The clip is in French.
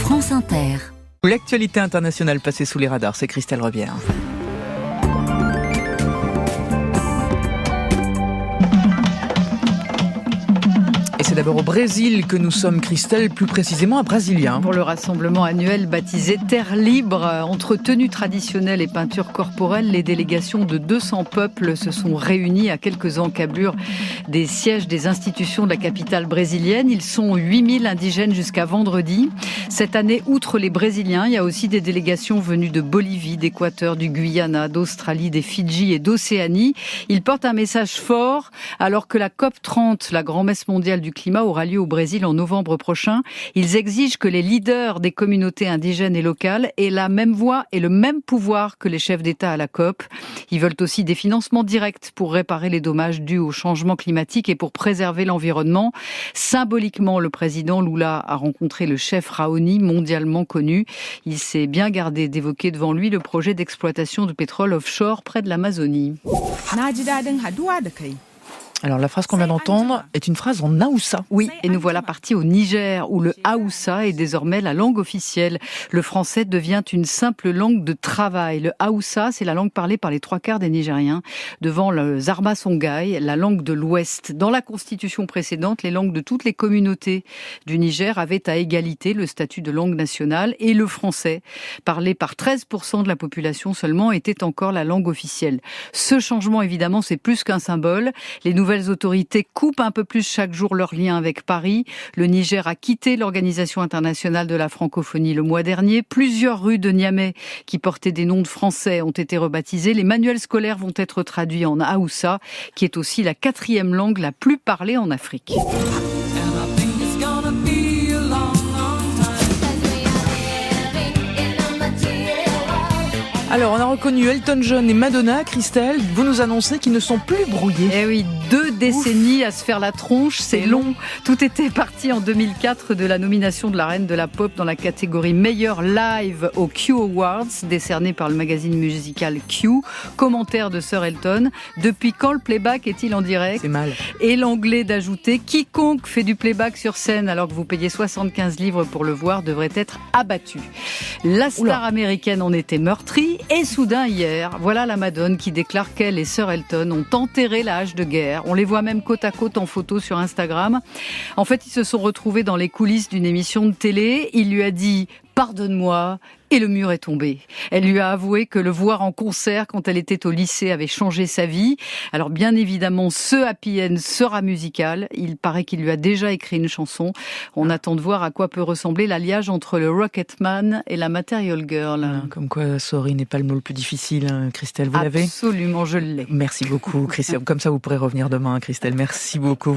France Inter. L'actualité internationale passée sous les radars, c'est Christelle Rebière. Et c'est d'abord au Brésil que nous sommes, Christelle, plus précisément à Brasilia. Pour le rassemblement annuel baptisé Terre Libre, entre tenues traditionnelles et peintures corporelles, les délégations de 200 peuples se sont réunies à quelques encablures des sièges des institutions de la capitale brésilienne. Ils sont 8000 indigènes jusqu'à vendredi. Cette année, outre les Brésiliens, il y a aussi des délégations venues de Bolivie, d'Équateur, du Guyana, d'Australie, des Fidji et d'Océanie. Ils portent un message fort alors que la COP30, la grand-messe mondiale du climat, aura lieu au Brésil en novembre prochain. Ils exigent que les leaders des communautés indigènes et locales aient la même voix et le même pouvoir que les chefs d'État à la COP. Ils veulent aussi des financements directs pour réparer les dommages dus au changement climatique et pour préserver l'environnement. Symboliquement, le président Lula a rencontré le chef Raoni, mondialement connu. Il s'est bien gardé d'évoquer devant lui le projet d'exploitation de pétrole offshore près de l'Amazonie. Alors la phrase qu'on vient d'entendre est une phrase en Haoussa. Oui, et nous voilà partis au Niger, où le Haoussa est désormais la langue officielle. Le français devient une simple langue de travail. Le Haoussa, c'est la langue parlée par les 3/4 des Nigériens, devant le Zarma Songhai, la langue de l'Ouest. Dans la constitution précédente, les langues de toutes les communautés du Niger avaient à égalité le statut de langue nationale, et le français, parlé par 13% de la population seulement, était encore la langue officielle. Ce changement, évidemment, c'est plus qu'un symbole. Les nouvelles autorités coupent un peu plus chaque jour leurs liens avec Paris. Le Niger a quitté l'Organisation internationale de la francophonie le mois dernier. Plusieurs rues de Niamey qui portaient des noms de français ont été rebaptisées. Les manuels scolaires vont être traduits en Haoussa, qui est aussi la 4e langue la plus parlée en Afrique. Alors, on a reconnu Elton John et Madonna. Christelle, vous nous annoncez qu'ils ne sont plus brouillés. Eh oui, 2 décennies à se faire la tronche, c'est long. Tout était parti en 2004 de la nomination de la reine de la pop dans la catégorie meilleur live aux Q Awards, décerné par le magazine musical Q. Commentaire de Sir Elton. Depuis quand le playback est-il en direct ? C'est mal. Et l'anglais d'ajouter, quiconque fait du playback sur scène alors que vous payez 75 livres pour le voir devrait être abattu. La star américaine en était meurtrie. Et soudain hier, voilà la Madone qui déclare qu'elle et Sir Elton ont enterré la hache de guerre. On les voit même côte à côte en photo sur Instagram. En fait, ils se sont retrouvés dans les coulisses d'une émission de télé. Il lui a dit « Pardonne-moi » et le mur est tombé. Elle lui a avoué que le voir en concert quand elle était au lycée avait changé sa vie. Alors bien évidemment, ce happy end sera musical. Il paraît qu'il lui a déjà écrit une chanson. On attend de voir à quoi peut ressembler l'alliage entre le Rocketman et la Material Girl. Comme quoi, sorry n'est pas le mot le plus difficile, hein, Christelle. Vous l'avez ? Absolument, je l'ai. Merci beaucoup, Christelle. Comme ça, vous pourrez revenir demain, Christelle. Merci beaucoup.